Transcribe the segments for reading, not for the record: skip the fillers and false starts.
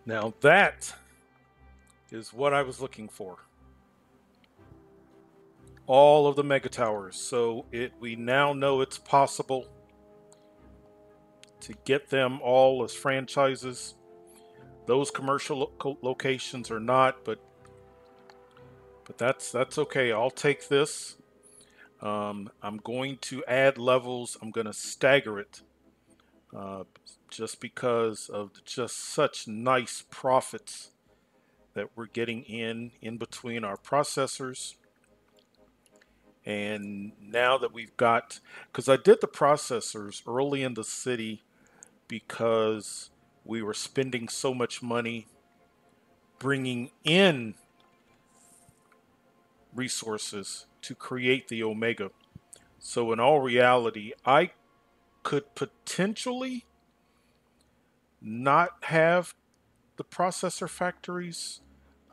Now that is what I was looking for. All of the Megatowers. So we now know it's possible to get them all as franchises. Those commercial locations are not, but that's okay. I'll take this. I'm going to add levels. I'm going to stagger it, uh, just because of just such nice profits that we're getting in between our processors. And now that we've got, because I did the processors early in the city because we were spending so much money bringing in resources to create the Omega. So, in all reality, I could potentially not have the processor factories,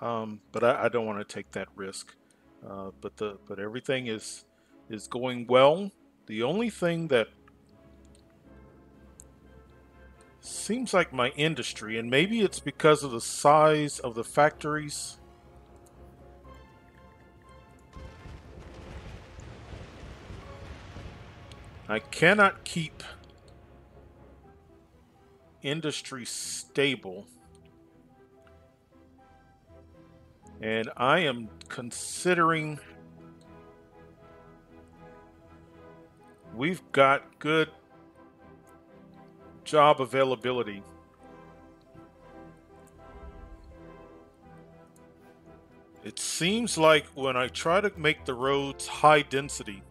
but I don't want to take that risk. But everything is going well. The only thing that seems like my industry, and maybe it's because of the size of the factories. I cannot keep industry stable, and I am considering we've got good job availability. It seems like when I try to make the roads high density,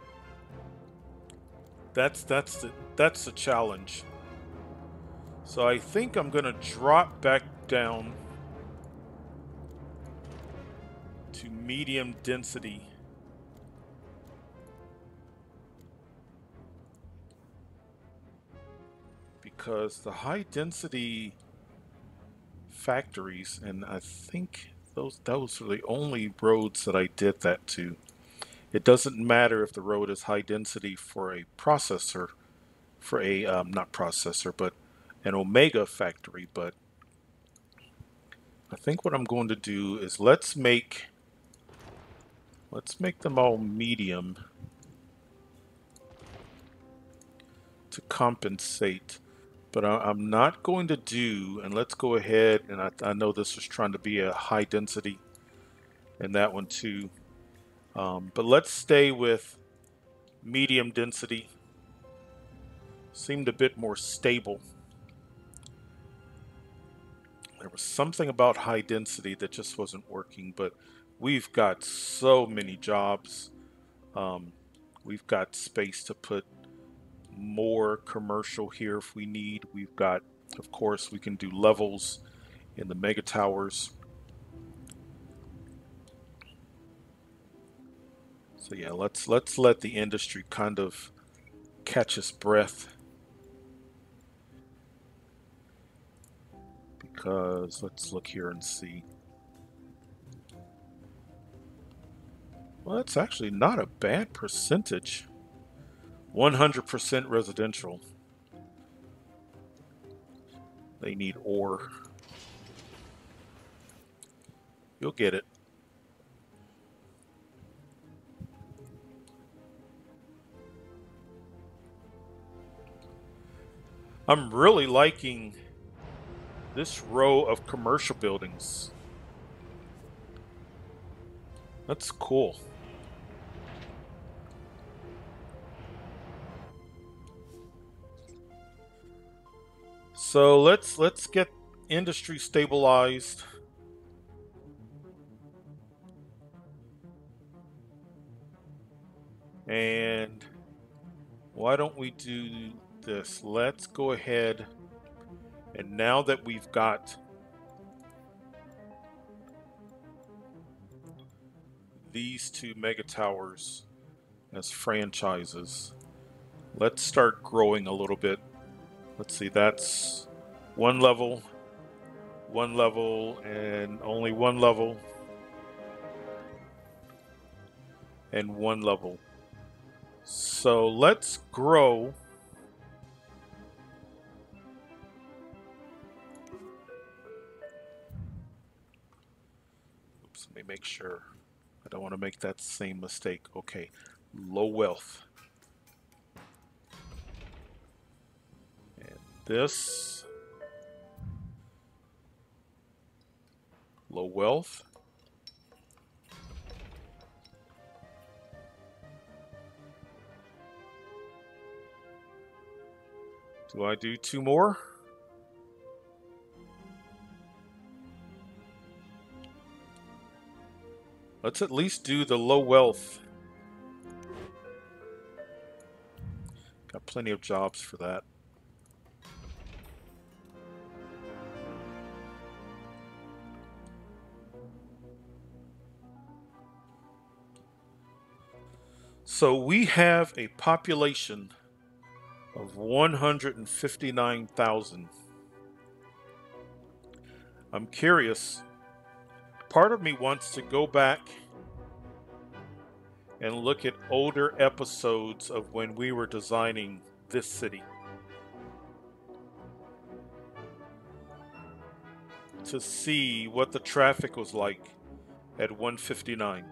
that's the challenge. So I think I'm gonna drop back down to medium density. Because the high density factories, and I think those are the only roads that I did that to. It doesn't matter if the road is high density for a processor, for a not processor, but an Omega factory. But I think what I'm going to do is let's make them all medium to compensate. But I'm not going to do, and let's go ahead, and I know this was trying to be a high density, and that one too. But let's stay with medium density. Seemed a bit more stable. There was something about high density that just wasn't working, but we've got so many jobs. Um, we've got space to put more commercial here if we need. We've got, of course, we can do levels in the mega towers. So yeah, let's let the industry kind of catch its breath, because let's look here and see. Well, that's actually not a bad percentage. 100% residential. They need ore. You'll get it. I'm really liking this row of commercial buildings. That's cool. So let's get industry stabilized. And why don't we do this? Let's go ahead, and now that we've got these two mega towers as franchises, let's start growing a little bit. Let's see, that's one level, and only one level, and one level. So let's grow. Let me make sure. I don't want to make that same mistake. Okay, low wealth. And this, low wealth. Do I do two more? Let's at least do the low wealth. Got plenty of jobs for that. So we have a population of 159,000. I'm curious. Part of me wants to go back and look at older episodes of when we were designing this city to see what the traffic was like at 159.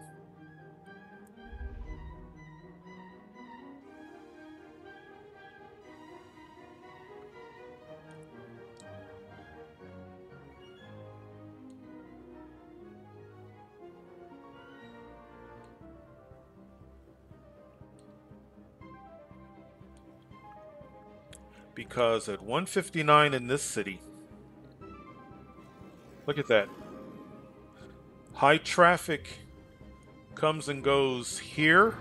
Because at 159 in this city, look at that. High traffic comes and goes here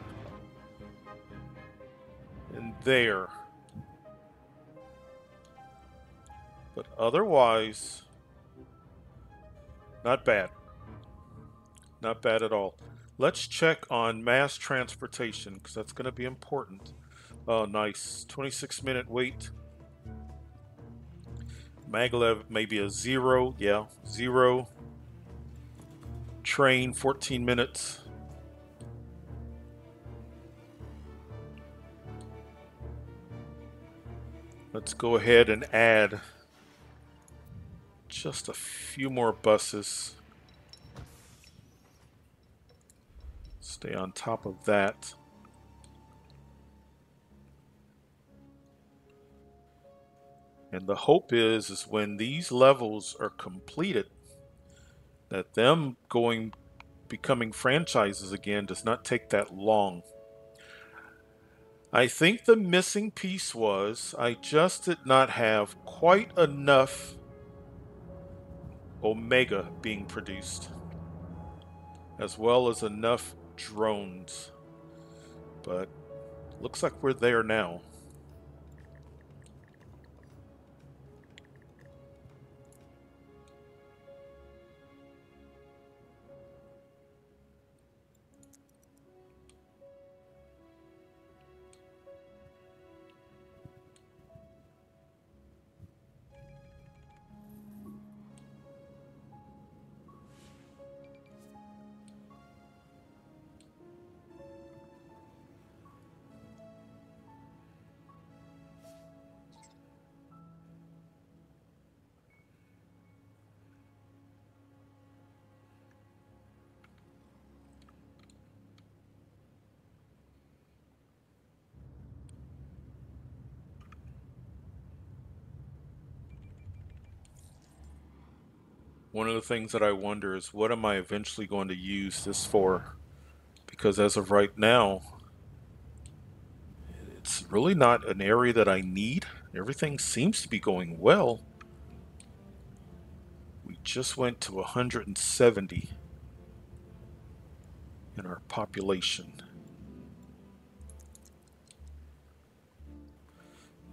and there. But otherwise, not bad. Not bad at all. Let's check on mass transportation because that's going to be important. Oh, nice. 26-minute wait. Maglev maybe a 0. Yeah, 0. Train 14 minutes. Let's go ahead and add just a few more buses. Stay on top of that. And the hope is when these levels are completed, that them becoming franchises again does not take that long. I think the missing piece was I just did not have quite enough Omega being produced, as well as enough drones. But looks like we're there now. One of the things that I wonder is what am I eventually going to use this for? Because as of right now, it's really not an area that I need. Everything seems to be going well. We just went to 170 in our population.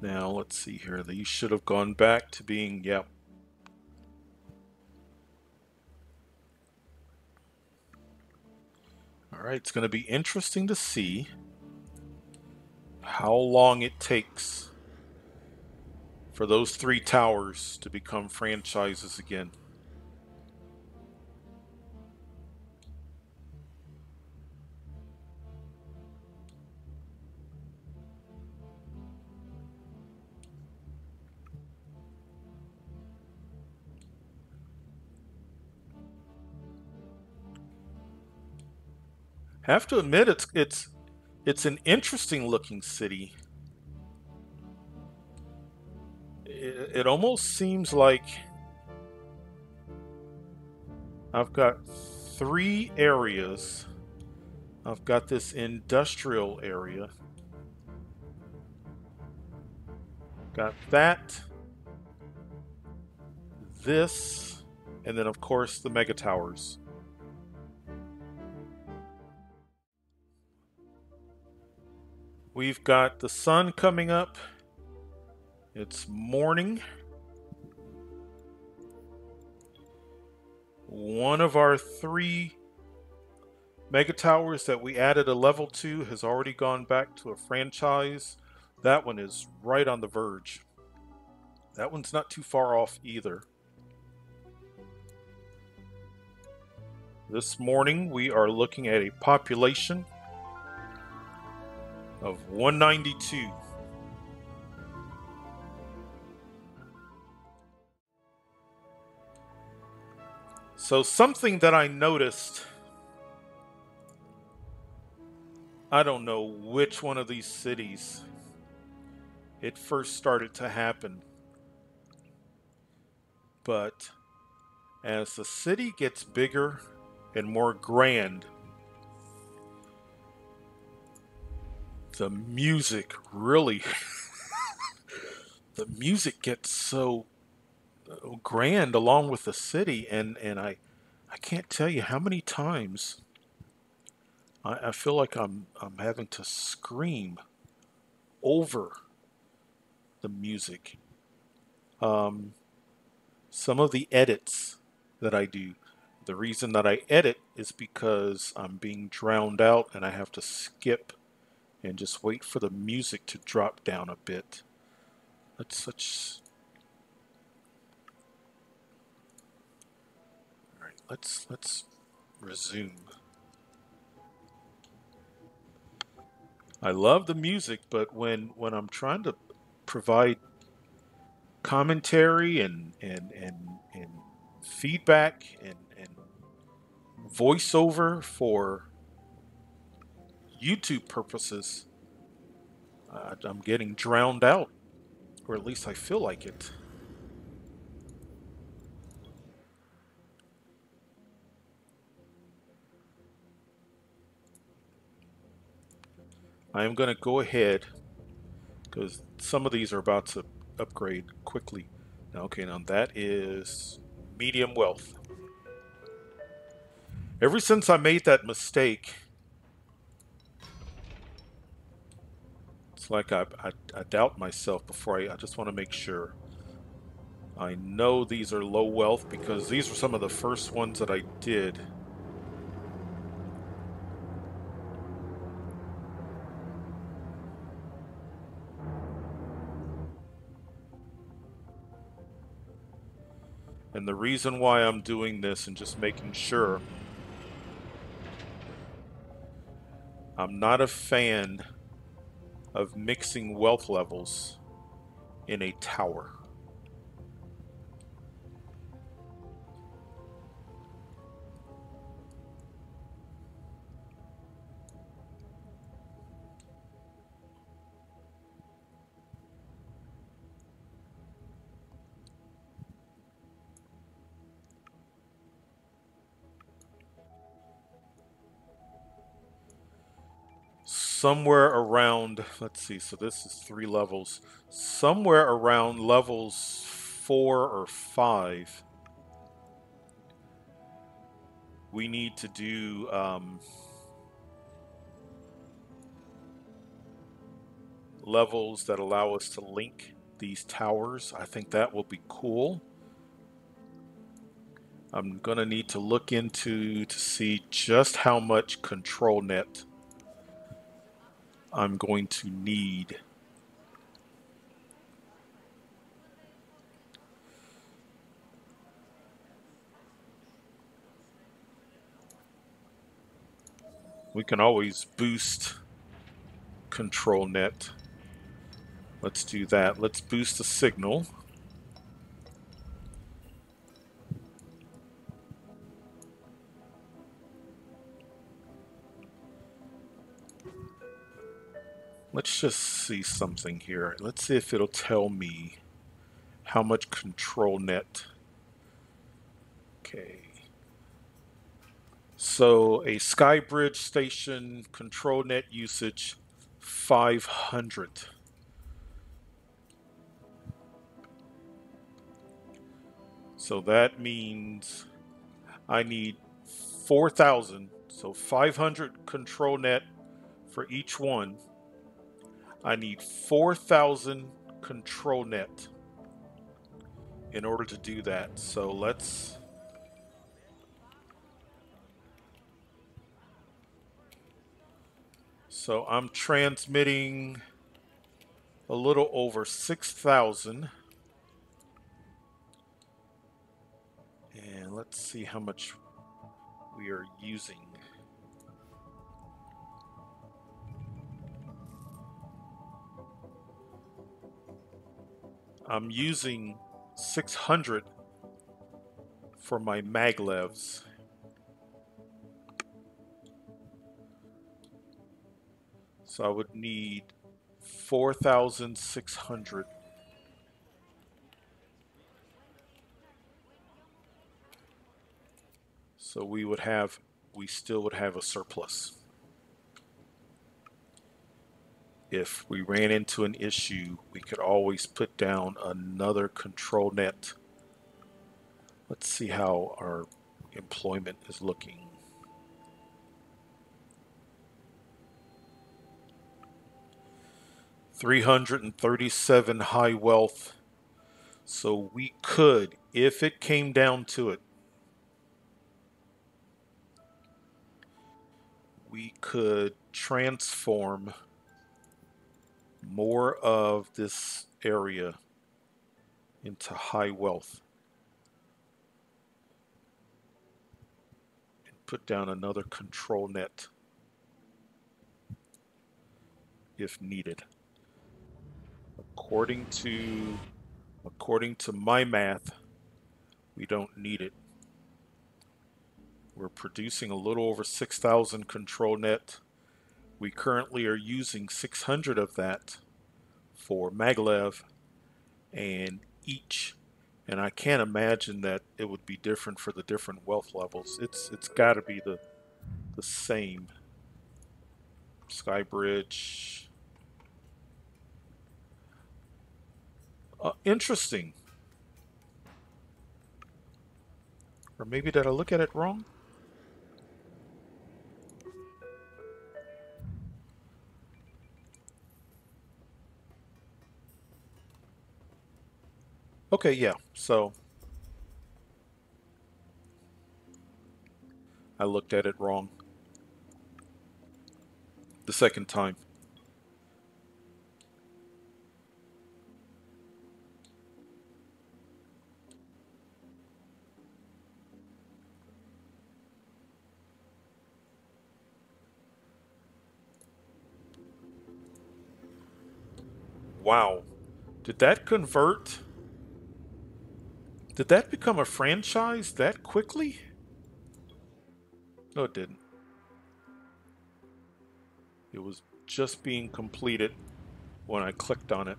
Now, let's see here. These should have gone back to being, yep. All right, it's going to be interesting to see how long it takes for those 3 towers to become franchises again. Have to admit, it's an interesting looking city. It almost seems like I've got three areas. I've got this industrial area, got that, this, and then of course the Megatowers. We've got the sun coming up. It's morning. One of our three Megatowers that we added a level to has already gone back to a franchise. That one is right on the verge. That one's not too far off either. This morning we are looking at a population of 192. So something that I noticed, I don't know which one of these cities it first started to happen, but as the city gets bigger and more grand, the music really the music gets so grand along with the city, and I can't tell you how many times I feel like I'm having to scream over the music. Um, some of the edits that I do, the reason that I edit is because I'm being drowned out and I have to skip and just wait for the music to drop down a bit. That's such. All right, let's resume. I love the music, but when I'm trying to provide commentary and feedback and voiceover for YouTube purposes, I'm getting drowned out, or at least I feel like it. I am going to go ahead because some of these are about to upgrade quickly. Now, okay, now that is medium wealth. Ever since I made that mistake, it's like I doubt myself before I just want to make sure. I know these are low wealth because these were some of the first ones that I did. And the reason why I'm doing this and just making sure, I'm not a fan of mixing wealth levels in a tower. Somewhere around, let's see, so this is 3 levels. Somewhere around levels 4 or 5, we need to do levels that allow us to link these towers. I think that will be cool. I'm gonna need to look into to see just how much control net I'm going to need. We can always boost control net. Let's do that. Let's boost the signal. just see something here. Let's see if it'll tell me how much control net. Okay. So a Skybridge station control net usage 500. So that means I need 4,000. So 500 control net for each one. I need 4,000 control net in order to do that. So let's. So I'm transmitting a little over 6,000. And let's see how much we are using. I'm using 600 for my maglevs. So I would need 4,600. So we still would have a surplus. If we ran into an issue, we could always put down another control net. Let's see how our employment is looking. $337 high wealth. So we could, if it came down to it, we could transform more of this area into high wealth and put down another control net if needed. According to my math, we don't need it. We're producing a little over 6,000 control net. We currently are using 600 of that for maglev and each. And I can't imagine that it would be different for the different wealth levels. It's got to be the same. Skybridge. Interesting. Or maybe did I look at it wrong? Okay, yeah. So I looked at it wrong the second time. Wow. Did that convert? Did that become a franchise that quickly? No, it didn't. It was just being completed when I clicked on it.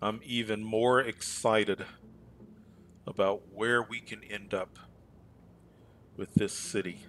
I'm even more excited about where we can end up with this city.